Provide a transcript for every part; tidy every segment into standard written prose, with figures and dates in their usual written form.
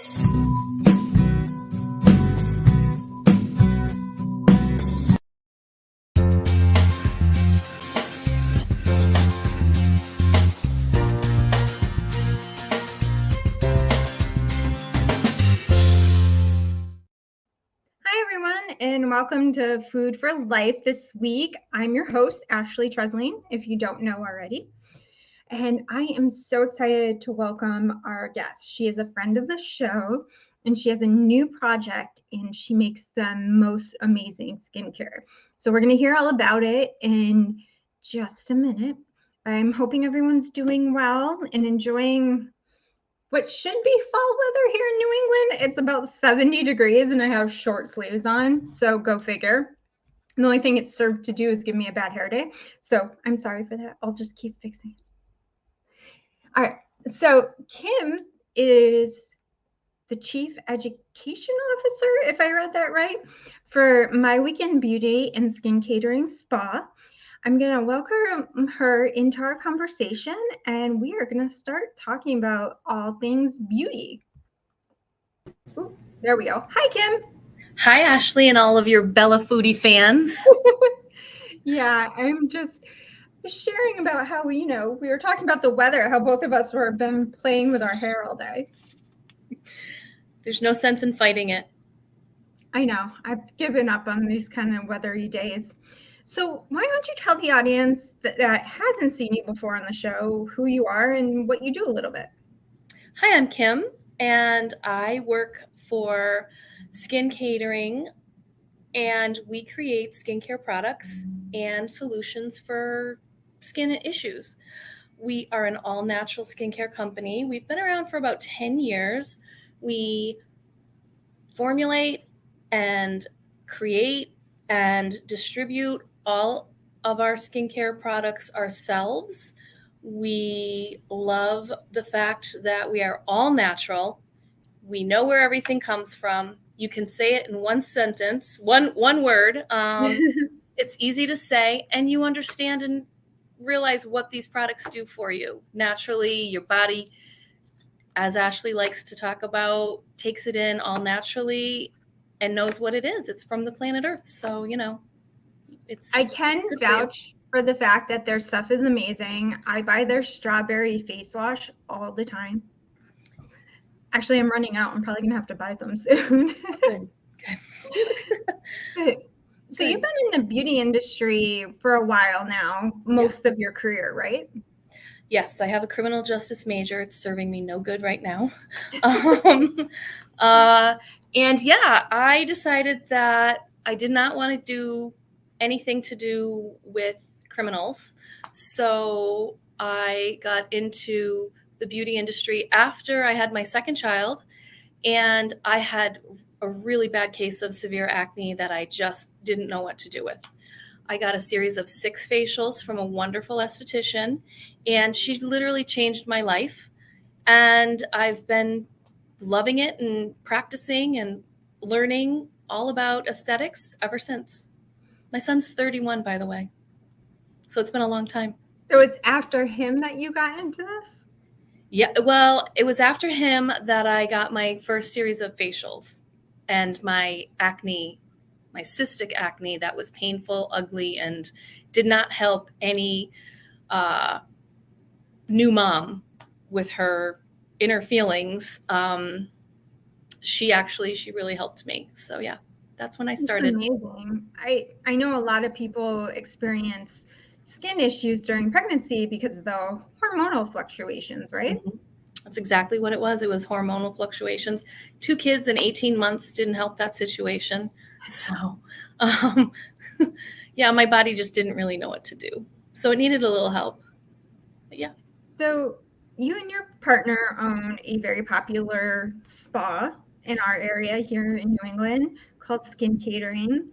And welcome to Food for Life this week. I'm your host, Ashley Tresling, if you don't know already. And I am so excited to welcome our guest. She is a friend of the show, and she has a new project, and she makes the most amazing skincare. So we're going to hear all about it in just a minute. I'm hoping everyone's doing well and enjoying what should be fall weather here in New England. It's about 70 degrees and I have short sleeves on, so go figure. The only thing it's served to do is give me a bad hair day. So I'm sorry for that. I'll just keep fixing it. All right. So Kim is the Chief Education Officer, if I read that right, for My Weekend Beauty and SkinCatering Spa. I'm going to welcome her into our conversation, and we are going to start talking about all things beauty. Ooh, there we go. Hi, Kim. Hi, Ashley, and all of your Bella Foodie fans. Yeah, I'm just sharing about how, we were talking about the weather, how both of us were been playing with our hair all day. There's no sense in fighting it. I know. I've given up on these kind of weathery days. So why don't you tell the audience that hasn't seen you before on the show who you are and what you do a little bit? Hi, I'm Kim, and I work for SkinCatering, and we create skincare products and solutions for skin issues. We are an all-natural skincare company. We've been around for about 10 years. We formulate and create and distribute all of our skincare products ourselves. We love the fact that we are all natural. We know where everything comes from. You can say it in one sentence, one word. It's easy to say, and you understand and realize what these products do for you. Naturally, your body, as Ashley likes to talk about, takes it in all naturally and knows what it is. It's from the planet Earth. So, I can vouch for the fact that their stuff is amazing. I buy their strawberry face wash all the time. Actually, I'm running out. I'm probably going to have to buy some soon. Good. So you've been in the beauty industry for a while now, most of your career, right? Yes, I have a criminal justice major. It's serving me no good right now. And yeah, I decided that I did not want to do anything to do with criminals. So I got into the beauty industry after I had my second child, and I had a really bad case of severe acne that I just didn't know what to do with. I got a series of 6 facials from a wonderful esthetician, and she literally changed my life. And I've been loving it and practicing and learning all about aesthetics ever since. My son's 31, by the way. So it's been a long time. So it's after him that you got into this? Yeah, well, it was after him that I got my first series of facials, and my acne, my cystic acne that was painful, ugly, and did not help any new mom with her inner feelings. She really helped me. So yeah, that's when I started. That's amazing. I know a lot of people experience skin issues during pregnancy because of the hormonal fluctuations, right? Mm-hmm. That's exactly what it was. It was hormonal fluctuations. 2 kids in 18 months didn't help that situation. So, yeah, my body just didn't really know what to do. So it needed a little help. But yeah. So you and your partner own a very popular spa in our area here in New England called SkinCatering.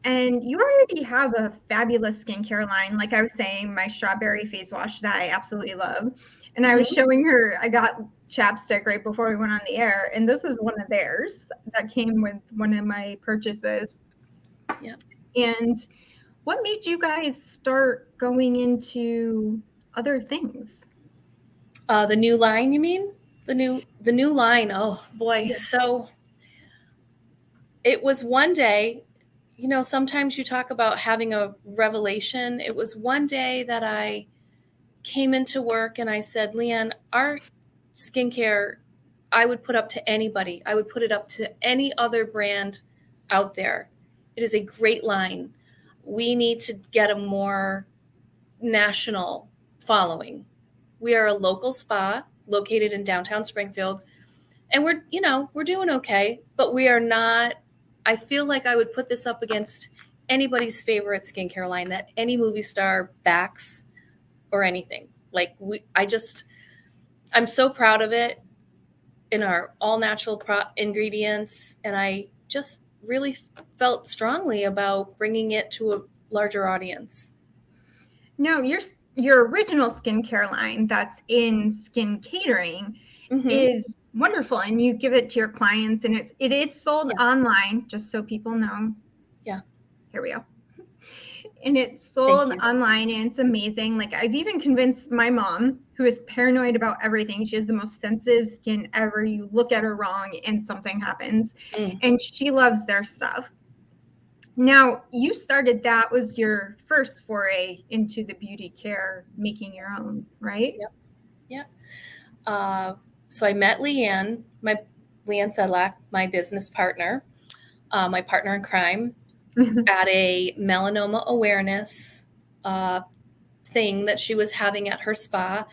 And you already have a fabulous skincare line. Like I was saying, my strawberry face wash that I absolutely love. And I was showing her, I got chapstick right before we went on the air. And this is one of theirs that came with one of my purchases. Yeah. And what made you guys start going into other things? The new line, you mean? The new line. Oh boy. Yeah. So it was one day, sometimes you talk about having a revelation. It was one day that I came into work and I said, Leanne, our skincare, I would put up to anybody. I would put it up to any other brand out there. It is a great line. We need to get a more national following. We are a local spa located in downtown Springfield, and we're doing okay, but we are not. I feel like I would put this up against anybody's favorite skincare line that any movie star backs or anything. Like I'm so proud of it in our all natural ingredients, and I just really felt strongly about bringing it to a larger audience. No, your original skincare line that's in SkinCatering Mm-hmm. is wonderful, and you give it to your clients, and it is sold Yeah. online, just so people know. Yeah. Here we go. And it's Thank sold you. online, and it's amazing. Like, I've even convinced my mom, who is paranoid about everything. She has the most sensitive skin ever. You look at her wrong and something happens, Mm. and she loves their stuff. Now, you started, that was your first foray into the beauty care, making your own, right? Yep. Yeah. So I met Leanne Sedlak, my business partner, my partner in crime, at a melanoma awareness uh, thing that she was having at her spa.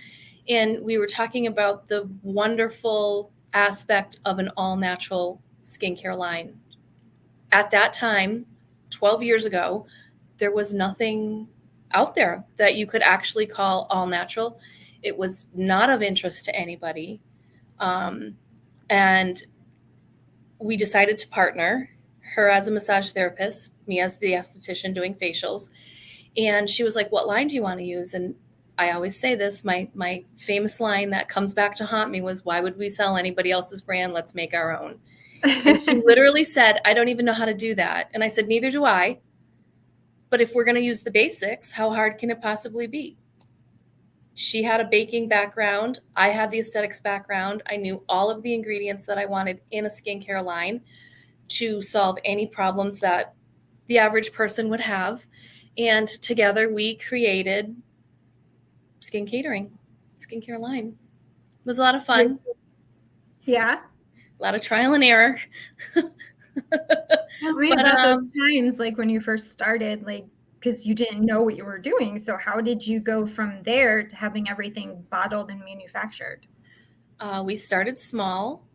And we were talking about the wonderful aspect of an all natural skincare line. At that time, 12 years ago, there was nothing out there that you could actually call all natural. It was not of interest to anybody. Um, and we decided to partner, her as a massage therapist, me as the esthetician doing facials. And she was like, what line do you want to use? And I always say this, my famous line that comes back to haunt me was, why would we sell anybody else's brand? Let's make our own. And she literally said, I don't even know how to do that. And I said, neither do I. But if we're going to use the basics, how hard can it possibly be? She had a baking background. I had the aesthetics background. I knew all of the ingredients that I wanted in a skincare line to solve any problems that the average person would have. And together we created SkinCatering, skincare line. It was a lot of fun, Yeah. a lot of trial and error. Tell me But about those times, like when you first started, like, because you didn't know what you were doing. So how did you go from there to having everything bottled and manufactured? We started small.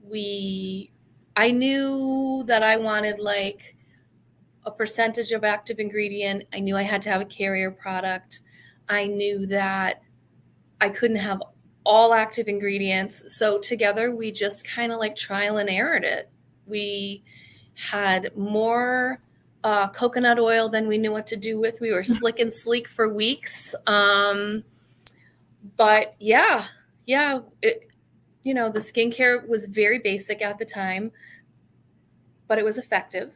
I knew that I wanted like a percentage of active ingredient. I knew I had to have a carrier product. I knew that I couldn't have all active ingredients. So together we just kind of like trial and errored it. We had more coconut oil than we knew what to do with. We were slick and sleek for weeks. But yeah, the skincare was very basic at the time, but it was effective.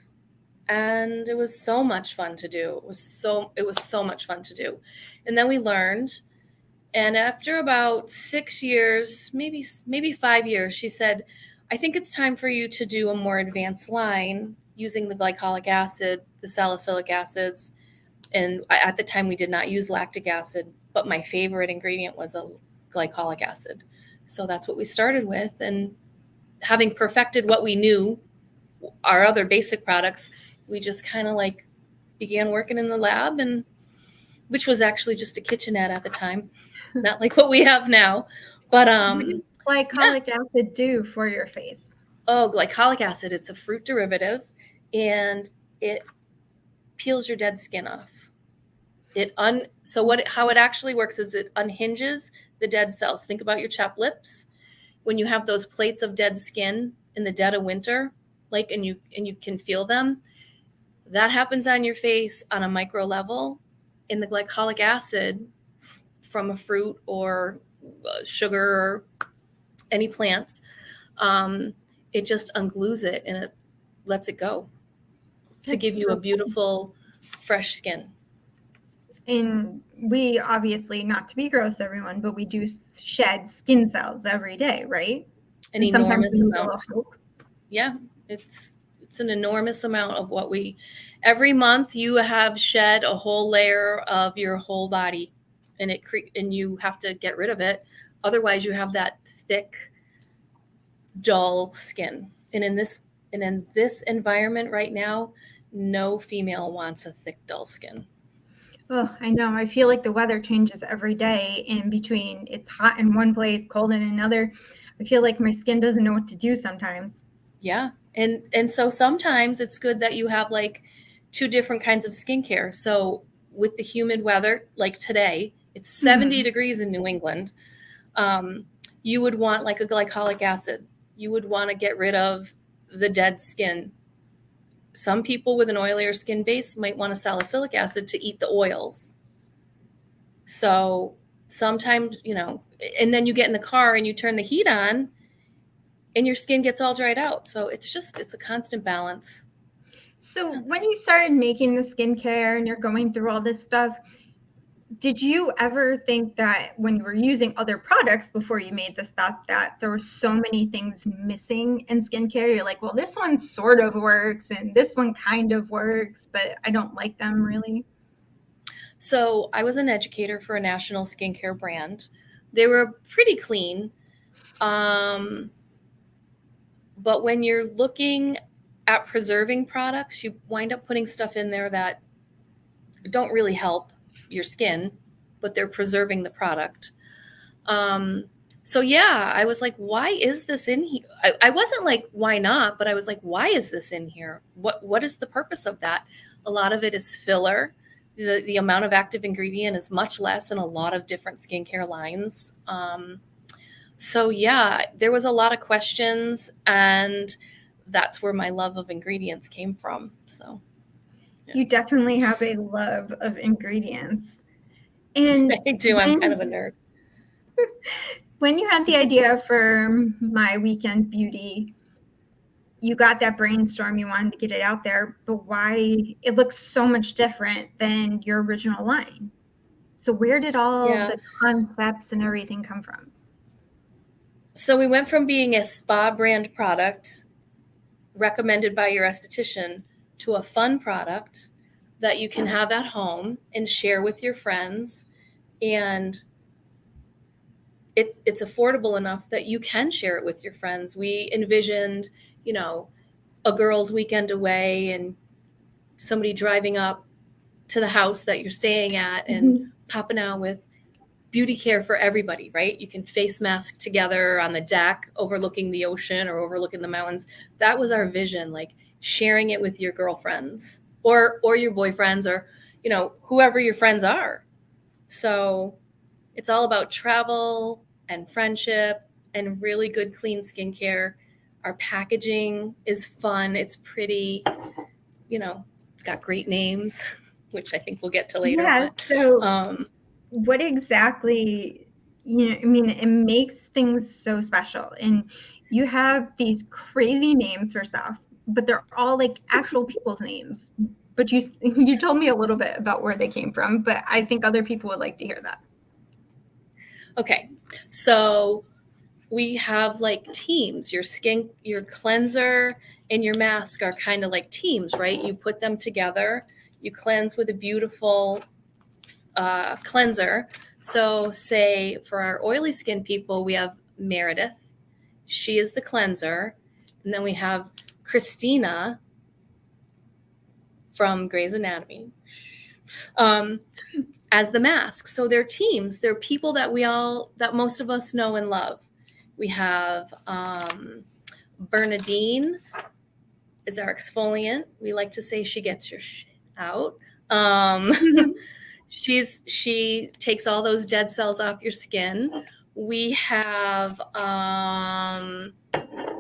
And it was so much fun to do. It was so much fun to do. And then we learned. And after about 6 years, maybe 5 years, she said, I think it's time for you to do a more advanced line using the glycolic acid, the salicylic acids. And at the time, we did not use lactic acid, but my favorite ingredient was a glycolic acid. So that's what we started with. And having perfected what we knew, our other basic products, we just kind of like began working in the lab, and which was actually just a kitchenette at the time, not like what we have now. But What does yeah. glycolic acid do for your face? Oh, glycolic acid, it's a fruit derivative, and it peels your dead skin off. How it actually works is it unhinges the dead cells. Think about your chapped lips. When you have those plates of dead skin in the dead of winter, like and you can feel them, that happens on your face on a micro level. In the glycolic acid from a fruit or sugar or any plants, it just unglues it and it lets it go to That's give you a so cool. beautiful, fresh skin. And we obviously, not to be gross, everyone, but we do shed skin cells every day, right? An And sometimes we enormous need a amount. little hope. Yeah, it's an enormous amount of what we every month you have shed a whole layer of your whole body, and and you have to get rid of it, otherwise you have that thick, dull skin. And in this environment right now, no female wants a thick, dull skin. Oh, I know. I feel like the weather changes every day in between. It's hot in one place, cold in another. I feel like my skin doesn't know what to do sometimes. Yeah. And so sometimes it's good that you have like two different kinds of skincare. So with the humid weather, like today, it's 70 degrees in New England. Um, you would want like a glycolic acid. You would want to get rid of the dead skin. Some people with an oilier skin base might want a salicylic acid to eat the oils. So sometimes, and then you get in the car and you turn the heat on and your skin gets all dried out. So it's a constant balance. So when you started making the skincare and you're going through all this stuff, did you ever think that when you were using other products before you made the stuff that there were so many things missing in skincare? You're like, well, this one sort of works and this one kind of works, but I don't like them really. So I was an educator for a national skincare brand. They were pretty clean. But when you're looking at preserving products, you wind up putting stuff in there that don't really help your skin, but they're preserving the product. So yeah, I was like, why is this in here? I wasn't like, why not? But I was like, why is this in here? What is the purpose of that? A lot of it is filler. The amount of active ingredient is much less in a lot of different skincare lines. So yeah, there was a lot of questions, and that's where my love of ingredients came from. So yeah. You definitely have a love of ingredients. And I do. I'm kind of a nerd. When you had the idea for My Weekend Beauty, you got that brainstorm, you wanted to get it out there, but why? It looks so much different than your original line. So where did all the concepts and everything come from? So we went from being a spa brand product recommended by your esthetician to a fun product that you can have at home and share with your friends. And it's affordable enough that you can share it with your friends. We envisioned, a girl's weekend away and somebody driving up to the house that you're staying at and popping out with beauty care for everybody, right? You can face mask together on the deck overlooking the ocean or overlooking the mountains. That was our vision, like sharing it with your girlfriends or your boyfriends or, whoever your friends are. So it's all about travel and friendship and really good, clean skincare. Our packaging is fun. It's pretty, it's got great names, which I think we'll get to later. Yeah. But, so what exactly, it makes things so special. And you have these crazy names for stuff, but they're all like actual people's names. But you told me a little bit about where they came from, but I think other people would like to hear that. Okay, so we have like teams. Your cleanser and your mask are kind of like teams, right? You put them together. You cleanse with a beautiful cleanser. So say for our oily skin people, we have Meredith. She is the cleanser. And then we have Christina from Grey's Anatomy as the mask. So they're teams. They're people that that most of us know and love. We have Bernadine is our exfoliant. We like to say she gets your shit out. She takes all those dead cells off your skin. We have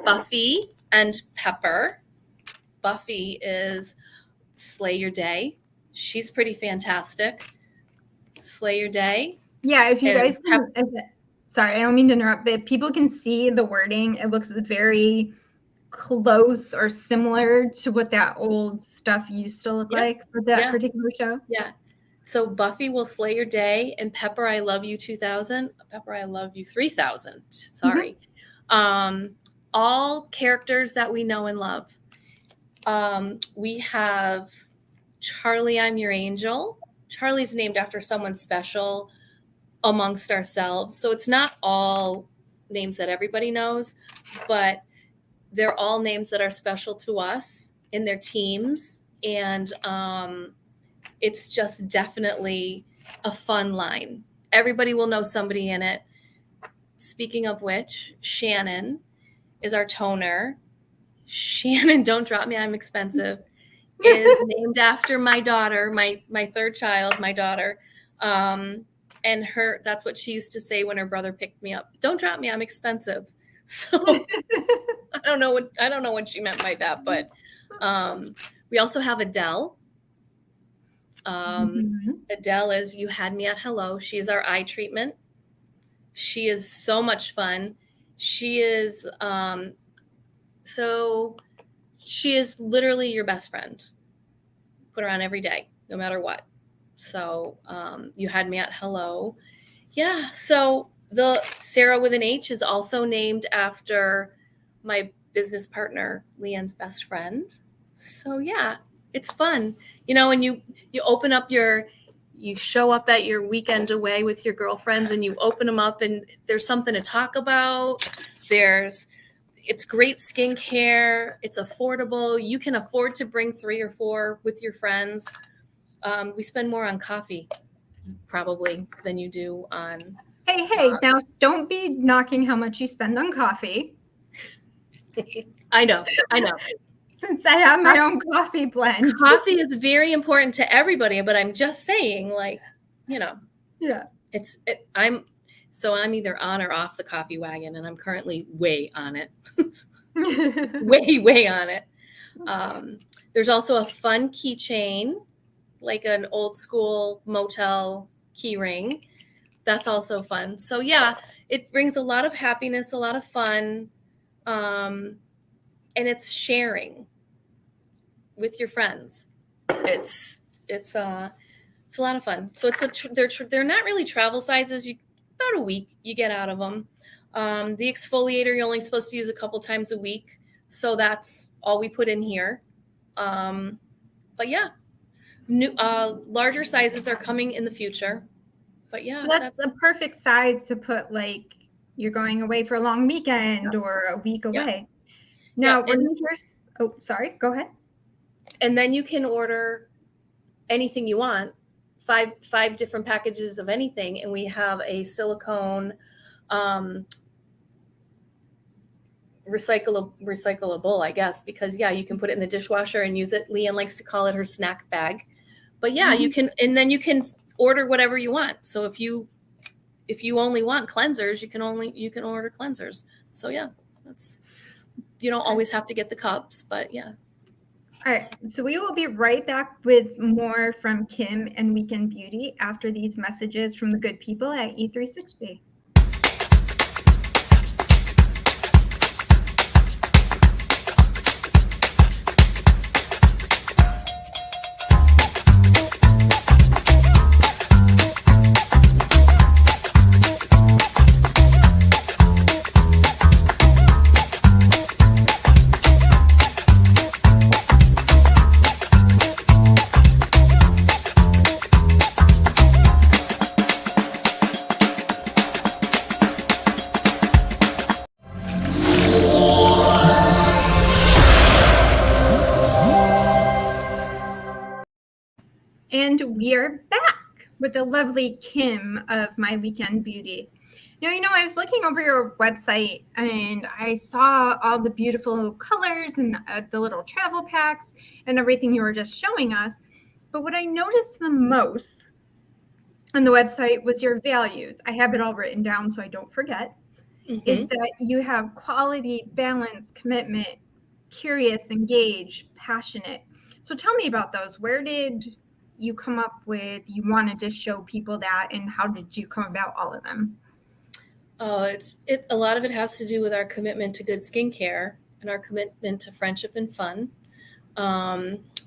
Buffy and Pepper. Buffy is Slay Your Day. She's pretty fantastic. Slay Your Day. Yeah, if you guys can, sorry, I don't mean to interrupt, but people can see the wording. It looks very close or similar to what that old stuff used to look like for that particular show. Yeah. So Buffy will slay your day, and Pepper, I love you 2000. Pepper, I love you 3000. Sorry. All characters that we know and love. We have Charlie, I'm Your Angel. Charlie's named after someone special amongst ourselves. So it's not all names that everybody knows, but they're all names that are special to us in their teams. And it's just definitely a fun line. Everybody will know somebody in it. Speaking of which, Shannon is our toner. Shannon, don't drop me, I'm expensive, is named after my daughter, my third child, my daughter. And that's what she used to say when her brother picked me up. Don't drop me, I'm expensive. So I don't know what she meant by that, but we also have Adele. Adele is You Had Me at Hello. She is our eye treatment. She is so much fun. She is she is literally your best friend. Put her on every day, no matter what. So You Had Me at Hello. Yeah. So the Sarah with an H is also named after my business partner, Leanne's best friend. So yeah, it's fun. When you open up you show up at your weekend away with your girlfriends and you open them up and there's something to talk about. It's great skincare. It's affordable. You can afford to bring 3 or 4 with your friends. We spend more on coffee probably than you do on. Hey, now don't be knocking how much you spend on coffee. I know. Since I have my own coffee blend. Coffee is very important to everybody, but I'm just saying, Yeah. I'm either on or off the coffee wagon, and I'm currently way on it. way on it. There's also a fun keychain, like an old school motel key ring. That's also fun. So yeah, it brings a lot of happiness, a lot of fun, and it's sharing with your friends. It's a lot of fun. So they're not really travel sizes. About a week you get out of them. The exfoliator you're only supposed to use a couple times a week, so that's all we put in here. But yeah, new larger sizes are coming in the future. But yeah, so that's a perfect size to put like you're going away for a long weekend or a week away. Now, sorry, go ahead. And then you can order anything you want, five different packages of anything, and we have a silicone recyclable, I guess, because you can put it in the dishwasher and use it. Leanne likes to call it her snack bag. But you can, and then you can order whatever you want. So if you only want cleansers, you can order cleansers. So you don't always have to get the cups, but yeah. All right, so we will be right back with more from Kim and Weekend Beauty after these messages from the good people at E360. And we are back with the lovely Kim of My Weekend Beauty. Now, I was looking over your website and I saw all the beautiful colors and the little travel packs and everything you were just showing us. But what I noticed the most on the website was your values. I have it all written down so I don't forget. Is that you have quality, balance, commitment, curious, engaged, passionate. So tell me about those. Where did you come up with you wanted to show people that, and how did you come about all of them? Oh, a lot of it has to do with our commitment to good skincare and our commitment to friendship and fun. Our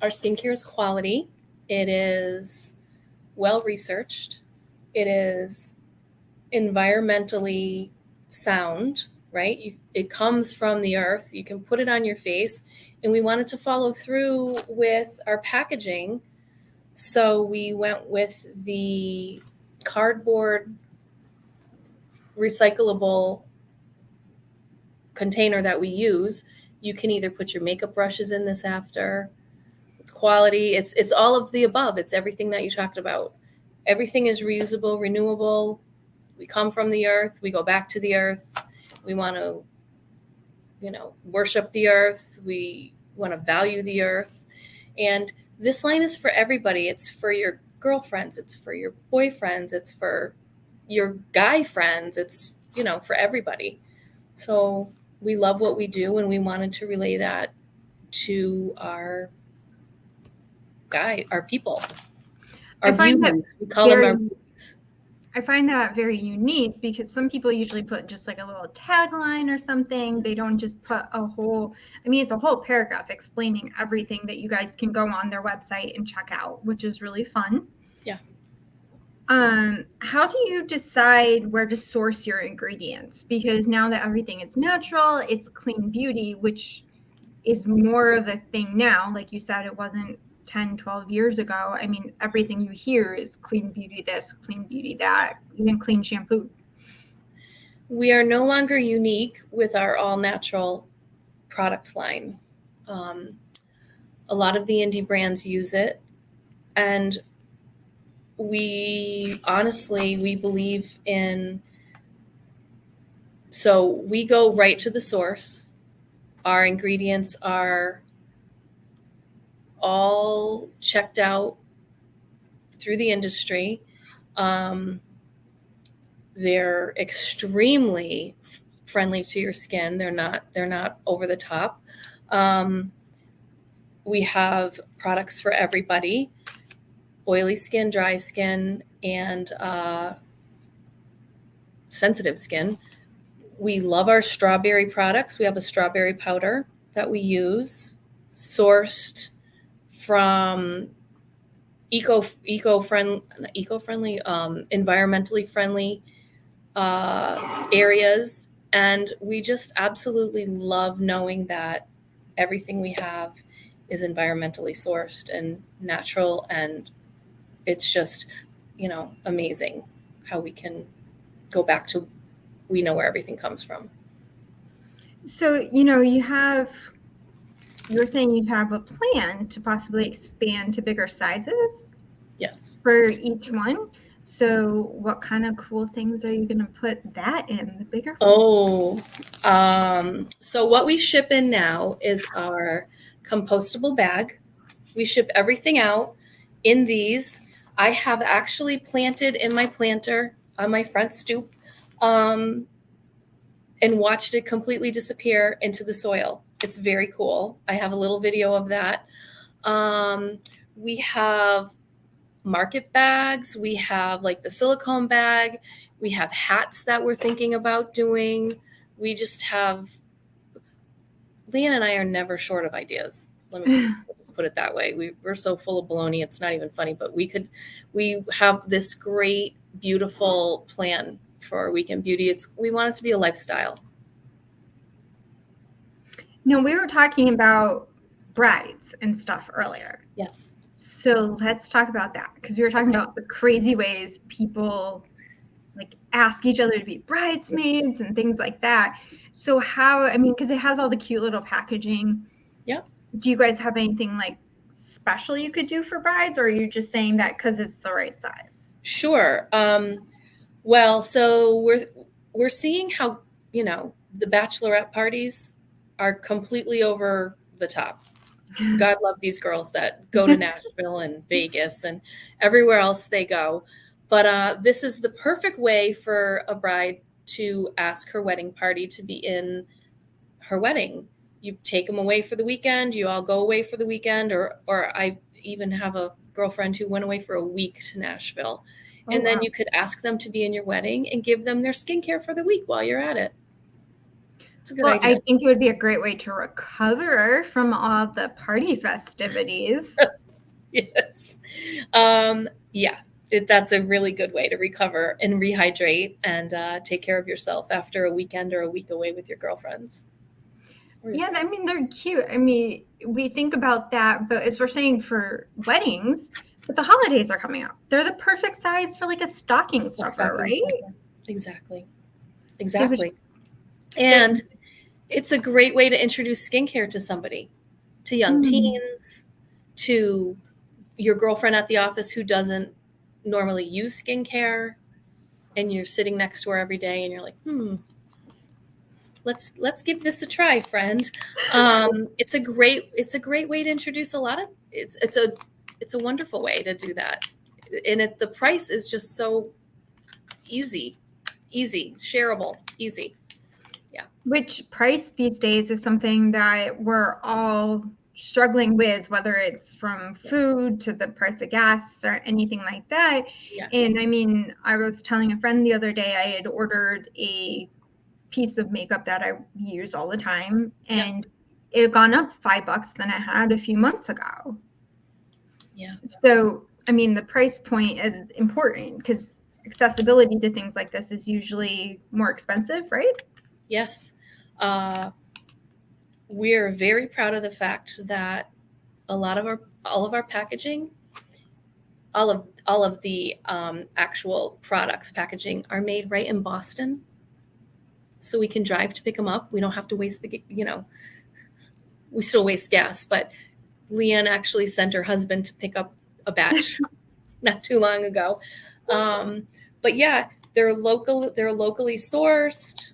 skincare is quality. It is well researched. It is environmentally sound, right? It comes from the earth. You can put it on your face. And we wanted to follow through with our packaging. So we went with the cardboard recyclable container that we use. You can either put your makeup brushes in this after. It's quality. It's all of the above. It's everything that you talked about. Everything is reusable, renewable. We come from the earth. We go back to the earth. We want to, worship the earth. We want to value the earth. And this line is for everybody. It's for your girlfriends. It's for your boyfriends. It's for your guy friends. It's, for everybody. So we love what we do, and we wanted to relay that to our people, our beauties. We call them our beauties. I find that very unique because some people usually put just like a little tagline or something. They don't just put it's a whole paragraph explaining everything that you guys can go on their website and check out, which is really fun. Yeah. How do you decide where to source your ingredients? Because now that everything is natural, it's clean beauty, which is more of a thing now. Like you said, it wasn't 10, 12 years ago. I mean, everything you hear is clean beauty this, clean beauty that, even clean shampoo. We are no longer unique with our all-natural product line. A lot of the indie brands use it, and we believe in, so we go right to the source. Our ingredients are all checked out through the industry. They're extremely friendly to your skin. They're not over the top. We have products for everybody: oily skin, dry skin, and sensitive skin. We love our strawberry products. We have a strawberry powder that we use, sourced from environmentally friendly areas. And we just absolutely love knowing that everything we have is environmentally sourced and natural. And it's just, amazing how we can go back to, we know where everything comes from. So, you're saying you have a plan to possibly expand to bigger sizes? Yes. For each one. So what kind of cool things are you going to put that in, the bigger one? So what we ship in now is our compostable bag. We ship everything out in these. I have actually planted in my planter on my front stoop and watched it completely disappear into the soil. It's very cool. I have a little video of that. We have market bags. We have like the silicone bag. We have hats that we're thinking about doing. We just have, Leanne and I are never short of ideas. Let me just put it that way. We're so full of baloney. It's not even funny, but we have this great, beautiful plan for our weekend beauty. We want it to be a lifestyle. No, we were talking about brides and stuff earlier. Yes. So let's talk about that, because we were talking about the crazy ways people like ask each other to be bridesmaids and things like that. So because it has all the cute little packaging. Yep. Do you guys have anything like special you could do for brides, or are you just saying that because it's the right size? Sure. Well, so we're seeing how, the bachelorette parties are completely over the top. God love these girls that go to Nashville and Vegas and everywhere else they go. But this is the perfect way for a bride to ask her wedding party to be in her wedding. You take them away for the weekend. You all go away for the weekend. Or I even have a girlfriend who went away for a week to Nashville. Oh, and then you could ask them to be in your wedding and give them their skincare for the week while you're at it. It's a good idea. I think it would be a great way to recover from all the party festivities. Yes. Yeah, that's a really good way to recover and rehydrate and take care of yourself after a weekend or a week away with your girlfriends. Yeah, I mean, they're cute. I mean, we think about that, but as we're saying for weddings, but the holidays are coming up. They're the perfect size for like a stocking stuffer, right? Exactly. They would Exactly. fit. And it's a great way to introduce skincare to somebody, to young teens, to your girlfriend at the office who doesn't normally use skincare, and you're sitting next to her every day and you're like, let's give this a try, friend. It's a great way to introduce a lot of it's a wonderful way to do that. And the price is just so easy, shareable, easy. Yeah. Which price these days is something that we're all struggling with, whether it's from food to the price of gas or anything like that. Yeah. And I mean, I was telling a friend the other day I had ordered a piece of makeup that I use all the time, and it had gone up $5 than it had a few months ago. Yeah. So, I mean, the price point is important because accessibility to things like this is usually more expensive, right? Yes. We're very proud of the fact that all of our packaging, all of the actual products packaging are made right in Boston. So we can drive to pick them up. We don't have to waste we still waste gas, but Leanne actually sent her husband to pick up a batch not too long ago. But yeah, they're locally sourced.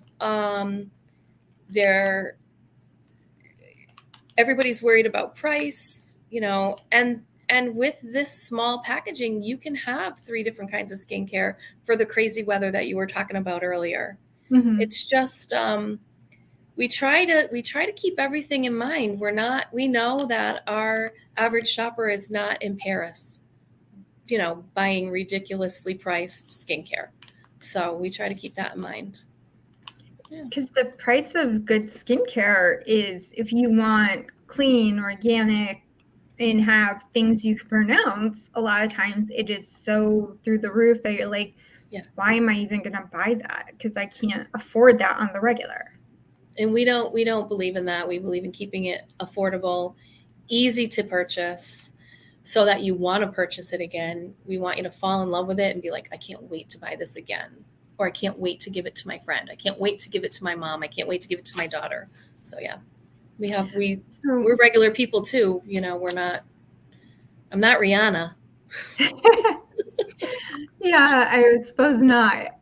Everybody's worried about price, and with this small packaging, you can have 3 different kinds of skincare for the crazy weather that you were talking about earlier. Mm-hmm. It's just we try to keep everything in mind. We know that our average shopper is not in Paris, buying ridiculously priced skincare. So we try to keep that in mind. Because the price of good skincare is, if you want clean, organic, and have things you can pronounce, a lot of times it is so through the roof that you're like, why am I even going to buy that? Because I can't afford that on the regular. And we don't believe in that. We believe in keeping it affordable, easy to purchase, so that you want to purchase it again. We want you to fall in love with it and be like, I can't wait to buy this again. Or I can't wait to give it to my friend. I can't wait to give it to my mom. I can't wait to give it to my daughter. So yeah, we're regular people too. I'm not Rihanna. Yeah, I would suppose not.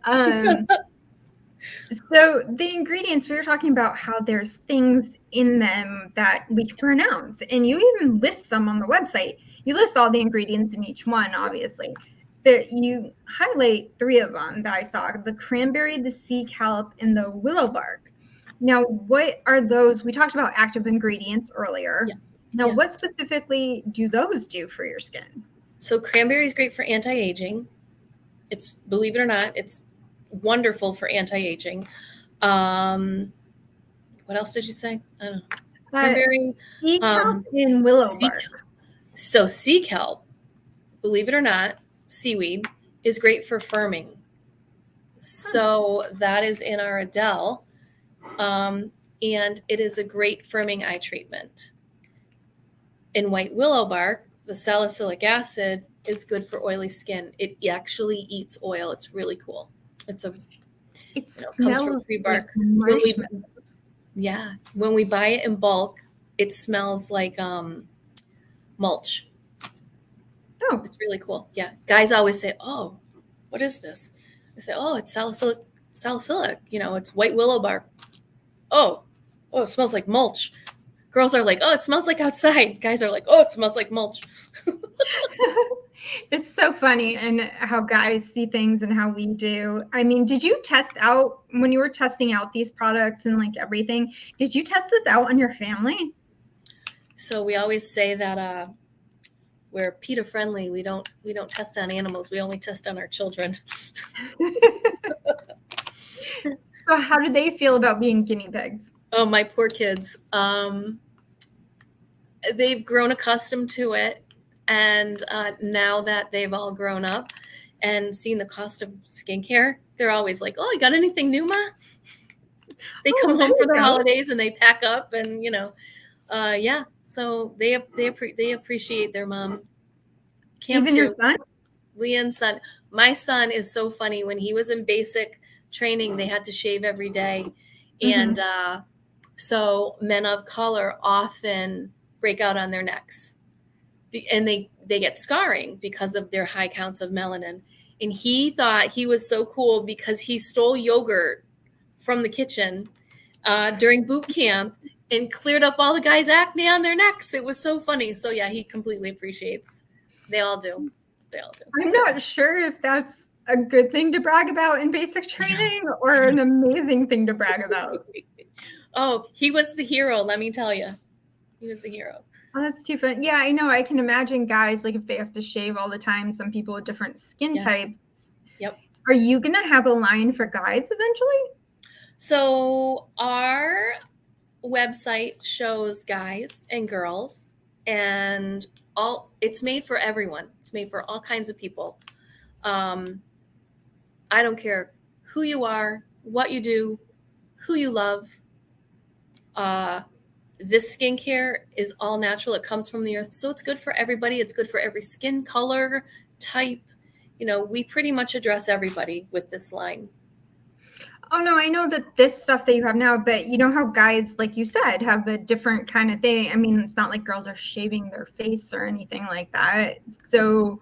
So the ingredients, we were talking about how there's things in them that we can pronounce, and you even list some on the website. You list all the ingredients in each one, obviously, but you highlight 3 of them that I saw: the cranberry, the sea kelp, and the willow bark. Now, what are those? We talked about active ingredients earlier. Yeah. Now, what specifically do those do for your skin? So cranberry is great for anti-aging. It's, believe it or not, it's wonderful for anti-aging. What else did you say? I don't know. Cranberry, sea kelp, and willow bark. So sea kelp, believe it or not, seaweed, is great for firming. So that is in our Adele, and it is a great firming eye treatment. In white willow bark, the salicylic acid is good for oily skin. It actually eats oil. It's really cool. It comes from tree bark. When we buy it in bulk, it smells like mulch. Oh, it's really cool. Yeah, guys always say, "Oh, what is this?" I say, "Oh, it's salicylic. It's white willow bark." Oh, it smells like mulch. Girls are like, "Oh, it smells like outside." Guys are like, "Oh, it smells like mulch." It's so funny, and how guys see things and how we do. I mean, did you test out, when you were testing out these products and like everything, did you test this out on your family? So we always say that we're PETA friendly. We don't test on animals. We only test on our children. So how do they feel about being guinea pigs? Oh, my poor kids. They've grown accustomed to it. And now that they've all grown up, and seeing the cost of skincare, they're always like, "Oh, you got anything new, Ma?" They come home for the holidays and they pack up, and yeah. So they appreciate their mom. Cam Even too. your son? Leon's son. My son is so funny. When he was in basic training, they had to shave every day, and so men of color often break out on their necks, and they get scarring because of their high counts of melanin. And he thought he was so cool because he stole yogurt from the kitchen during boot camp and cleared up all the guys' acne on their necks. It was so funny. So yeah, he completely appreciates. They all do. They all do. I'm not sure if that's a good thing to brag about in basic training or an amazing thing to brag about. Oh, he was the hero, let me tell you. He was the hero. Oh, that's too fun. Yeah, I know. I can imagine guys, like if they have to shave all the time, some people with different skin types. Yep. Are you going to have a line for guys eventually? So our website shows guys and girls, and it's made for everyone. It's made for all kinds of people. I don't care who you are, what you do, who you love. This skincare is all natural. It comes from the earth. So it's good for everybody. It's good for every skin color, type. We pretty much address everybody with this line. Oh, no, I know that this stuff that you have now, but you know how guys, like you said, have a different kind of thing. I mean, it's not like girls are shaving their face or anything like that. So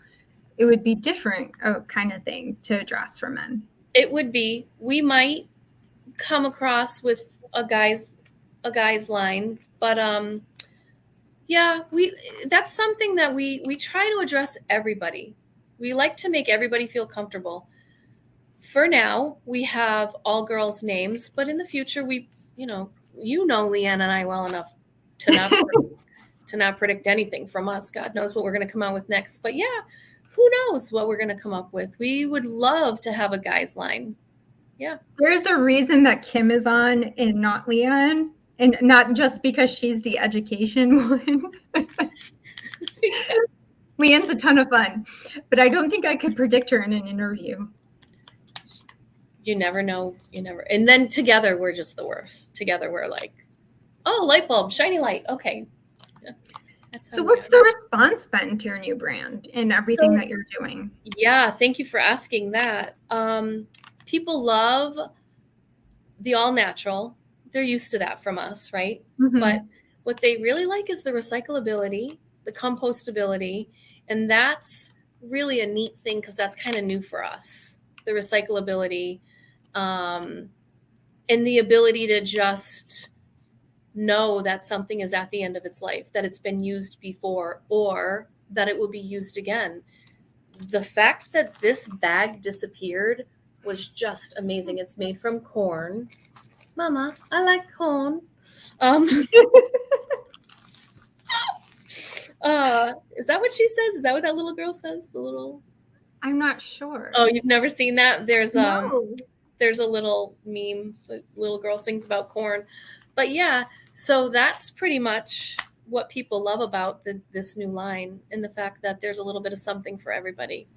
it would be different kind of thing to address for men. It would be. We might come across with a guy's line, but yeah, that's something that we try to address everybody. We like to make everybody feel comfortable. For now, we have all girls' names, but in the future, Leanne and I well enough to not predict anything from us. God knows what we're going to come out with next. But yeah, who knows what we're going to come up with? We would love to have a guy's line. Yeah. There's a reason that Kim is on and not Leanne, and not just because she's the education one. Leanne's a ton of fun, but I don't think I could predict her in an interview. You never know. And then together, we're just the worst. Together, we're like, oh, light bulb, shiny light. Okay. Yeah. So what's the response been to your new brand and everything that you're doing? Yeah, thank you for asking that. People love the all natural. They're used to that from us, right? Mm-hmm. But what they really like is the recyclability, the compostability, and that's really a neat thing because that's kind of new for us. The recyclability, and the ability to just know that something is at the end of its life, that it's been used before, or that it will be used again. The fact that this bag disappeared was just amazing. It's made from corn. Mama, I like corn. Is that what she says? Is that what that little girl says? I'm not sure. Oh, you've never seen that? There's a little meme. The little girl sings about corn. But yeah, so that's pretty much what people love about this new line, and the fact that there's a little bit of something for everybody.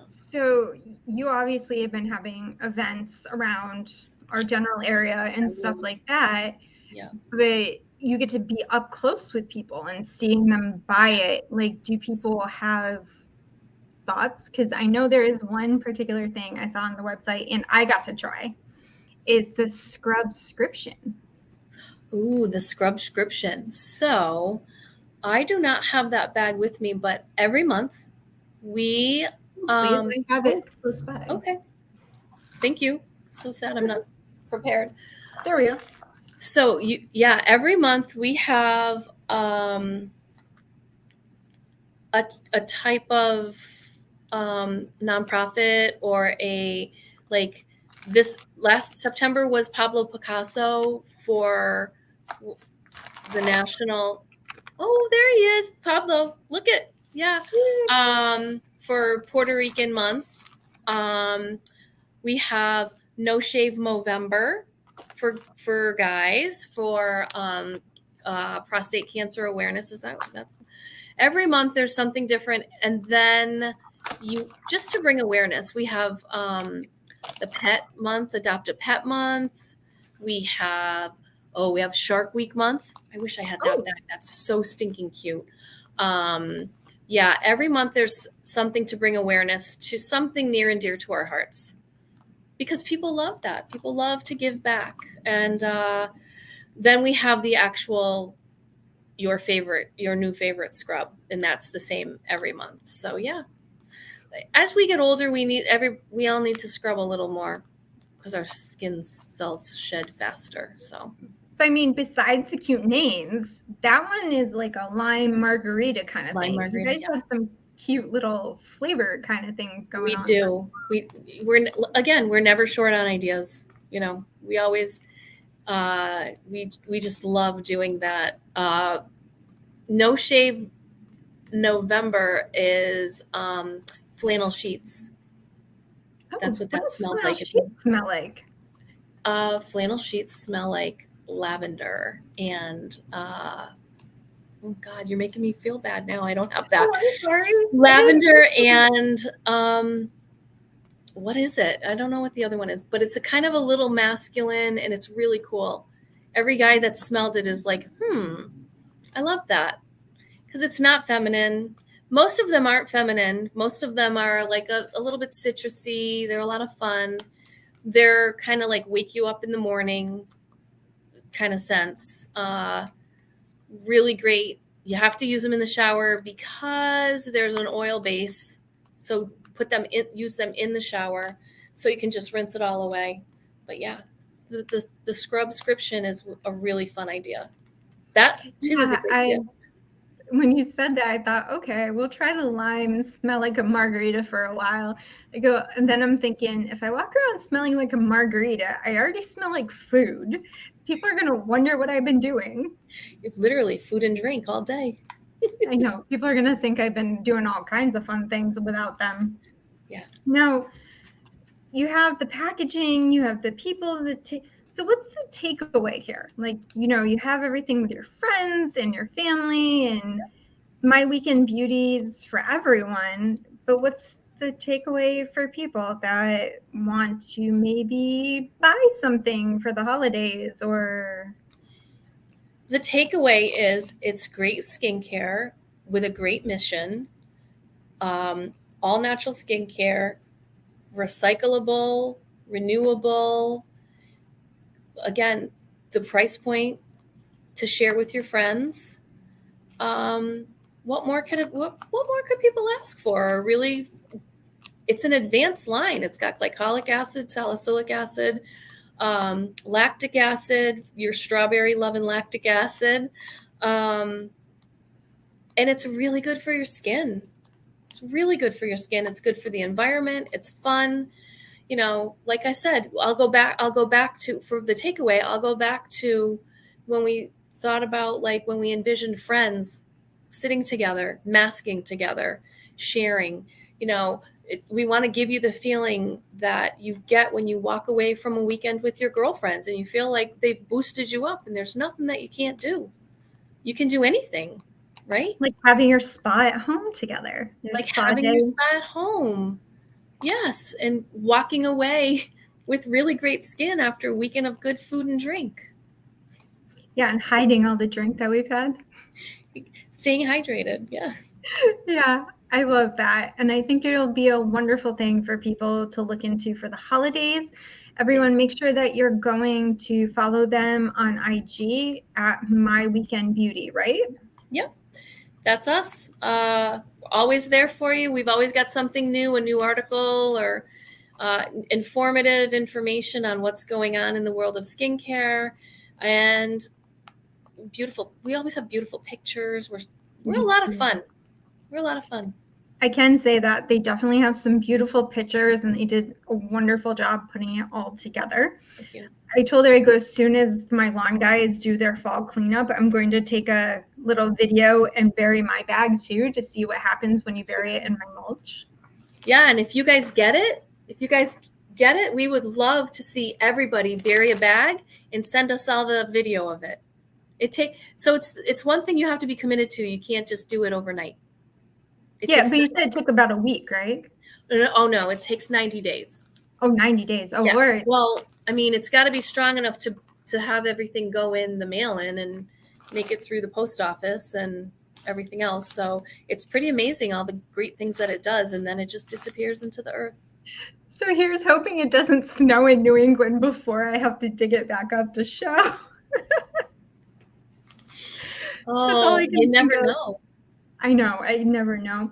So you obviously have been having events around our general area and stuff like that. Yeah. But you get to be up close with people and seeing them buy it. Like, do people have thoughts? Because I know there is one particular thing I saw on the website and I got to try, is the scrubscription. Ooh, the scrubscription. So I do not have that bag with me, but every month we I have it close by. Okay. Thank you. So sad I'm not prepared. There we go. So every month we have a type of nonprofit, or this last September was Pablo Picasso for the national. Oh, there he is, Pablo. Look at for Puerto Rican month. We have No Shave Movember for guys, for prostate cancer awareness. That's every month there's something different. And then just to bring awareness, we have the pet month, adopt a pet month. We have Shark Week month. I wish I had that back. That's so stinking cute. Yeah, every month there's something to bring awareness to something near and dear to our hearts, because people love that. People love to give back. And then we have the actual your new favorite scrub, and that's the same every month. So yeah, as we get older, we all need to scrub a little more because our skin cells shed faster. So I mean, besides the cute names, that one is like a lime margarita kind of thing. You guys have some cute little flavor kind of things going on. We do. We're never short on ideas. You know, we always we just love doing that. No Shave November is flannel sheets. That's what that smells like. Smell like? Flannel sheets smell like lavender and oh God, you're making me feel bad now. I don't have that. Oh, I'm sorry. Lavender and what is it? I don't know what the other one is, but it's a kind of a little masculine and it's really cool. Every guy that smelled it is like, I love that. Because it's not feminine. Most of them aren't feminine. Most of them are like a little bit citrusy. They're a lot of fun. They're kind of like wake you up in the morning kind of sense. Really great. You have to use them in the shower because there's an oil base. So use them in the shower so you can just rinse it all away. But yeah, the scrubscription is a really fun idea. That too is a great gift. When you said that, I thought, okay, we'll try the lime smell like a margarita for a while. And then I'm thinking, if I walk around smelling like a margarita, I already smell like food. People are going to wonder what I've been doing. It's literally food and drink all day. I know. People are going to think I've been doing all kinds of fun things without them. Yeah. Now, you have the packaging, you have the people so what's the takeaway here? Like, you have everything with your friends and your family and My Weekend Beauties for everyone, but what's the takeaway for people that want to maybe buy something for the holidays? Or the takeaway is it's great skincare with a great mission, all natural skincare, recyclable, renewable. Again, the price point to share with your friends. What more could people ask for? Really, it's an advanced line. It's got glycolic acid, salicylic acid, lactic acid, your strawberry loving lactic acid, and it's really good for your skin. It's really good for your skin. It's good for the environment. It's fun. Like I said, I'll go back to, for the takeaway, I'll go back to when we thought about, like, when we envisioned friends sitting together, masking together, sharing. We want to give you the feeling that you get when you walk away from a weekend with your girlfriends and you feel like they've boosted you up and there's nothing that you can't do. You can do anything, right? Like having your spa at home together. Like having your spa at home. Yes, and walking away with really great skin after a weekend of good food and drink. Yeah, and hiding all the drink that we've had. Staying hydrated, yeah. Yeah, I love that. And I think it'll be a wonderful thing for people to look into for the holidays. Everyone, make sure that you're going to follow them on IG at My Weekend Beauty, right? Yep, that's us. Always there for you. We've always got something new, a new article or informative information on what's going on in the world of skincare, and beautiful. We always have beautiful pictures. We're a lot of fun. We're a lot of fun. I can say that they definitely have some beautiful pictures and they did a wonderful job putting it all together. Thank you. I told her, as soon as my lawn guys do their fall cleanup, I'm going to take a little video and bury my bag too, to see what happens when you bury it in my mulch. Yeah, and if you guys get it, we would love to see everybody bury a bag and send us all the video of it. It's one thing you have to be committed to. You can't just do it overnight. Yeah, but you said it took about a week, right? Oh, no, it takes 90 days. Oh, 90 days. Oh, Yeah. Lord. Well, I mean, it's got to be strong enough to have everything go in the mail-in and make it through the post office and everything else. So it's pretty amazing all the great things that it does, and then it just disappears into the earth. So here's hoping it doesn't snow in New England before I have to dig it back up to show. Oh, you never know. I know. I never know.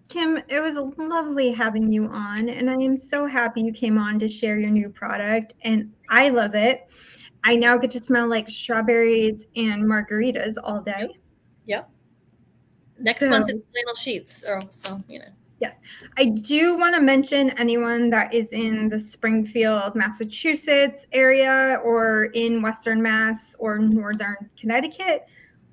Kim, it was lovely having you on, and I am so happy you came on to share your new product, and I love it. I now get to smell like strawberries and margaritas all day. Yep. Next month it's flannel sheets, Yes. I do want to mention anyone that is in the Springfield, Massachusetts area or in Western Mass or Northern Connecticut.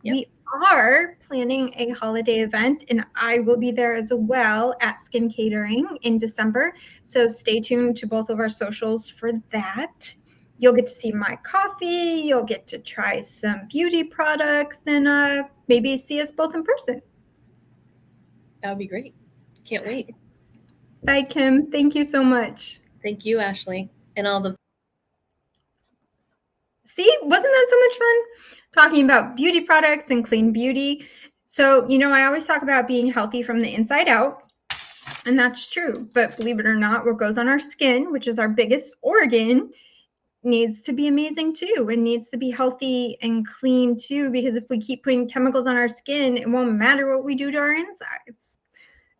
Yep. We are planning a holiday event, and I will be there as well at SkinCatering in December. So stay tuned to both of our socials for that. You'll get to see my coffee. You'll get to try some beauty products and maybe see us both in person. That would be great. Can't wait. Bye, Kim. Thank you so much. Thank you, Ashley. And all the... See, wasn't that so much fun? Talking about beauty products and clean beauty. So, I always talk about being healthy from the inside out, and that's true. But believe it or not, what goes on our skin, which is our biggest organ, needs to be amazing too, and needs to be healthy and clean too, because if we keep putting chemicals on our skin, it won't matter what we do to our insides.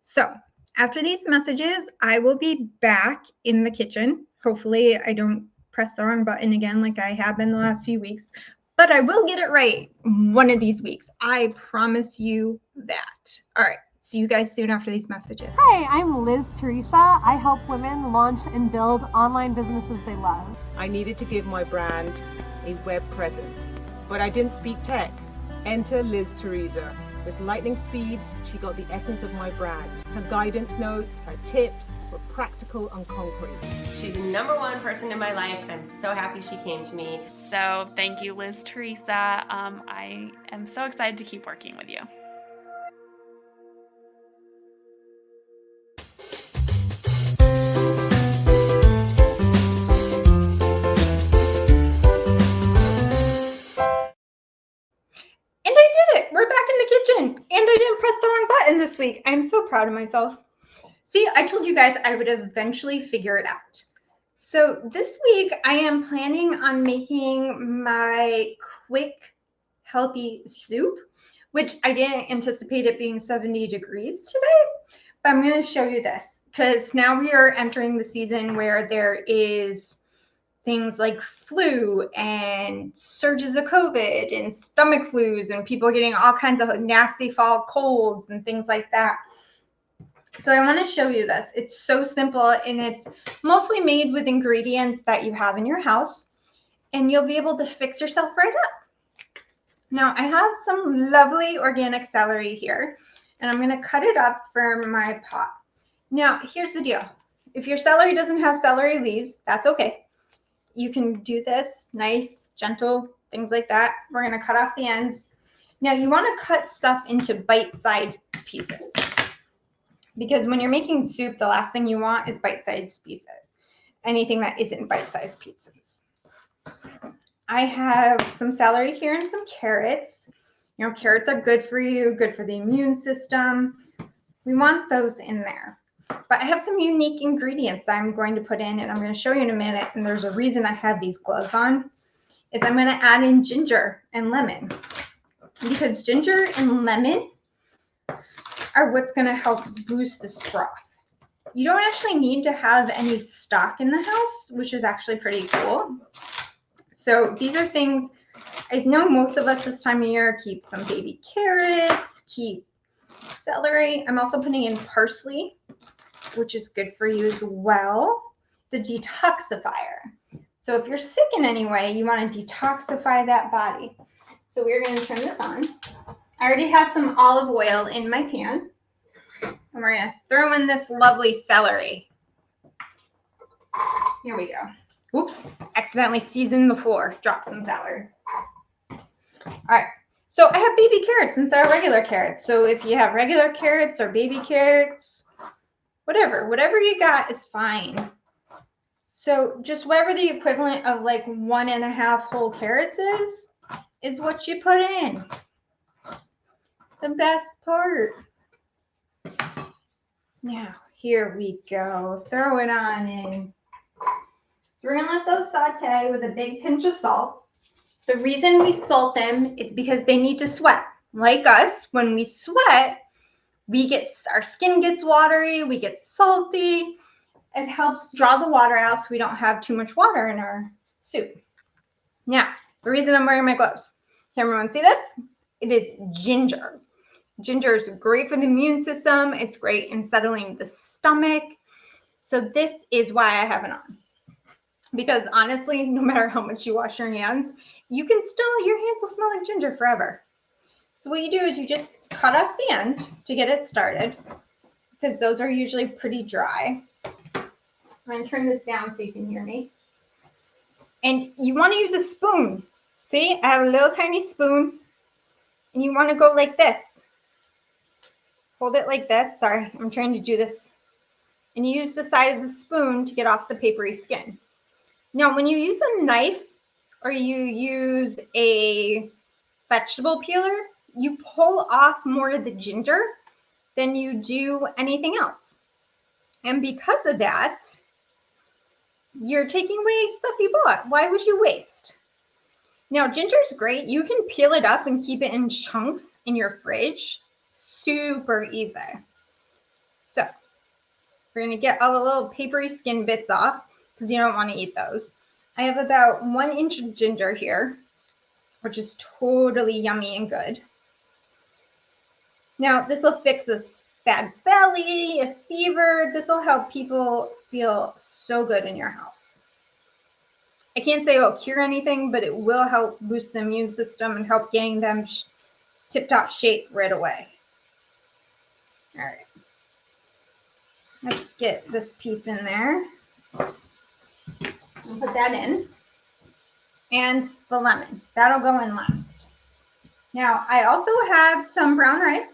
So after these messages, I will be back in the kitchen. Hopefully I don't press the wrong button again like I have been the last few weeks, but I will get it right one of these weeks. I promise you that. All right. See you guys soon after these messages. Hi, I'm Liz Teresa. I help women launch and build online businesses they love. I needed to give my brand a web presence, but I didn't speak tech. Enter Liz Teresa. With lightning speed, she got the essence of my brand. Her guidance notes, her tips were practical and concrete. She's the #1 person in my life. I'm so happy she came to me. So thank you, Liz Teresa. I am so excited to keep working with you. We're back in the kitchen, and I didn't press the wrong button this week. I'm so proud of myself. See, I told you guys I would eventually figure it out. So this week I am planning on making my quick, healthy soup, which I didn't anticipate it being 70 degrees today, but I'm going to show you this because now we are entering the season where there is things like flu and surges of COVID and stomach flus and people getting all kinds of nasty fall colds and things like that. So I want to show you this. It's so simple, and it's mostly made with ingredients that you have in your house, and you'll be able to fix yourself right up. Now I have some lovely organic celery here, and I'm going to cut it up for my pot. Now here's the deal. If your celery doesn't have celery leaves, that's okay. You can do this nice, gentle, things like that. We're going to cut off the ends. Now you want to cut stuff into bite-sized pieces, because when you're making soup, the last thing you want is bite-sized pieces. Anything that isn't bite-sized pieces. I have some celery here and some carrots. Carrots are good for you, good for the immune system. We want those in there. But I have some unique ingredients that I'm going to put in, and I'm going to show you in a minute. And there's a reason I have these gloves on, is I'm going to add in ginger and lemon, because ginger and lemon are what's going to help boost this broth. You don't actually need to have any stock in the house, which is actually pretty cool. So these are things, I know most of us this time of year keep some baby carrots, keep celery. I'm also putting in parsley, which is good for you as well. The detoxifier. So if you're sick in any way, you want to detoxify that body. So we're going to turn this on. I already have some olive oil in my pan, and we're going to throw in this lovely celery. Here we go. Oops, accidentally seasoned the floor. Drop some celery. All right, So I have baby carrots instead of regular carrots. So if you have regular carrots or baby carrots, whatever you got is fine. So just whatever the equivalent of like 1.5 whole carrots is what you put in. The best part. Now, here we go. Throw it on in. We're going to let those saute with a big pinch of salt. The reason we salt them is because they need to sweat. Like us, when we sweat, our skin gets watery, we get salty. It helps draw the water out so we don't have too much water in our soup. Now, the reason I'm wearing my gloves. Can everyone see this? It is ginger. Ginger is great for the immune system. It's great in settling the stomach. So this is why I have it on. Because honestly, no matter how much you wash your hands, your hands will smell like ginger forever. So what you do is you just cut off the end to get it started, because those are usually pretty dry. I'm going to turn this down so you can hear me. And you want to use a spoon. See, I have a little tiny spoon, and you want to go like this. Hold it like this. Sorry, I'm trying to do this. And you use the side of the spoon to get off the papery skin. Now, when you use a knife or you use a vegetable peeler, you pull off more of the ginger than you do anything else. And because of that, you're taking away stuff you bought. Why would you waste? Now, ginger is great. You can peel it up and keep it in chunks in your fridge. Super easy. So we're going to get all the little papery skin bits off because you don't want to eat those. I have about 1 inch of ginger here, which is totally yummy and good. Now, this will fix a bad belly, a fever. This will help people feel so good in your house. I can't say it'll cure anything, but it will help boost the immune system and help getting them tip-top shape right away. All right. Let's get this piece in there. I'll put that in. And the lemon. That'll go in last. Now, I also have some brown rice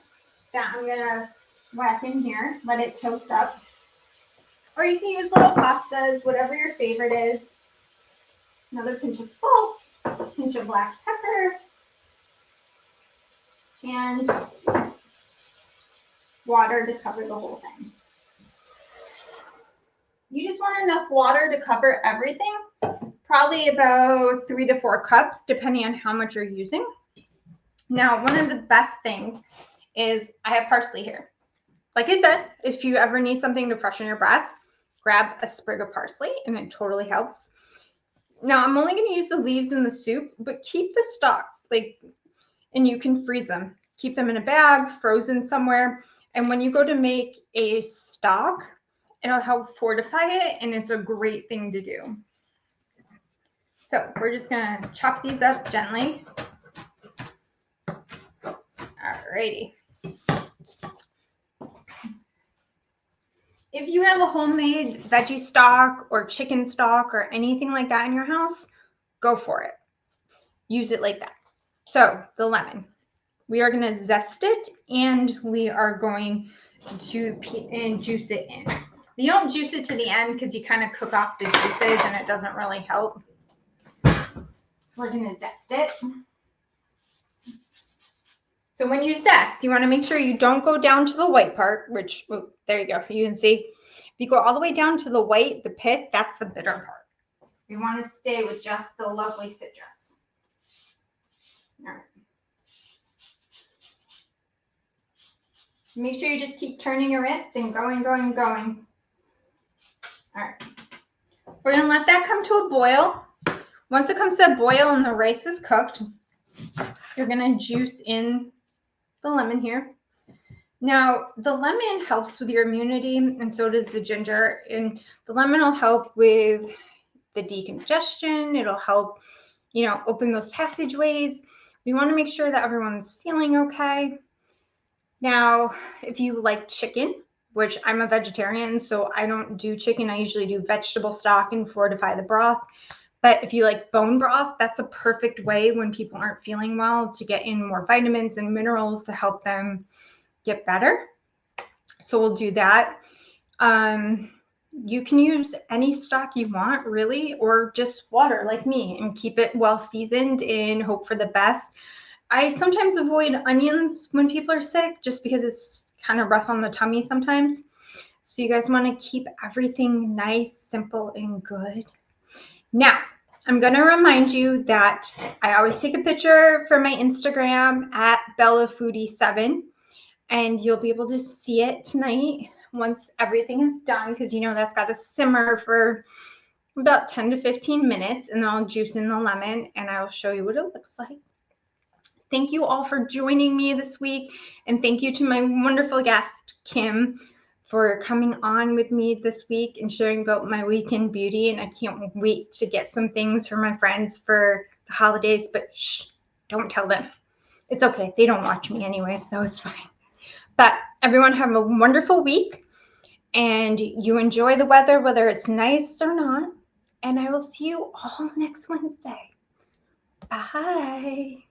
that I'm going to whack in here. Let it toast up. Or you can use little pastas, whatever your favorite is. Another pinch of salt, a pinch of black pepper, and water to cover the whole thing. You just want enough water to cover everything, probably about 3 to 4 cups, depending on how much you're using. Now, one of the best things is I have parsley here. Like I said, if you ever need something to freshen your breath, grab a sprig of parsley, and it totally helps. Now, I'm only going to use the leaves in the soup, but keep the stalks, and you can freeze them. Keep them in a bag, frozen somewhere. And when you go to make a stock, it'll help fortify it, and it's a great thing to do. So we're just going to chop these up gently. Alrighty. If you have a homemade veggie stock or chicken stock or anything like that in your house, go for it. Use it like that. So the lemon, we are going to zest it, and we are going to juice it in. You don't juice it to the end because you kind of cook off the juices and it doesn't really help. So we're going to zest it. So when you zest, you want to make sure you don't go down to the white part, which, oh, there you go. You can see. If you go all the way down to the white, the pith, that's the bitter part. We want to stay with just the lovely citrus. All right. Make sure you just keep turning your wrist and going. All right. We're going to let that come to a boil. Once it comes to a boil and the rice is cooked, you're going to juice in the lemon here. Now, the lemon helps with your immunity, and so does the ginger. And the lemon will help with the decongestion. It'll help, open those passageways. We want to make sure that everyone's feeling okay. Now, if you like chicken, which I'm a vegetarian, so I don't do chicken. I usually do vegetable stock and fortify the broth. But if you like bone broth, that's a perfect way when people aren't feeling well to get in more vitamins and minerals to help them get better. So we'll do that. You can use any stock you want, really, or just water like me, and keep it well seasoned and hope for the best. I sometimes avoid onions when people are sick just because it's kind of rough on the tummy sometimes. So you guys want to keep everything nice, simple, and good. Now, I'm going to remind you that I always take a picture for my Instagram at BellaFoodie7, and you'll be able to see it tonight once everything is done, because that's got to simmer for about 10 to 15 minutes, and then I'll juice in the lemon and I will show you what it looks like. Thank you all for joining me this week, and thank you to my wonderful guest, Kim, for coming on with me this week and sharing about my week in beauty. And I can't wait to get some things for my friends for the holidays, but shh, don't tell them. It's okay. They don't watch me anyway, so it's fine. But everyone have a wonderful week, and you enjoy the weather, whether it's nice or not. And I will see you all next Wednesday. Bye.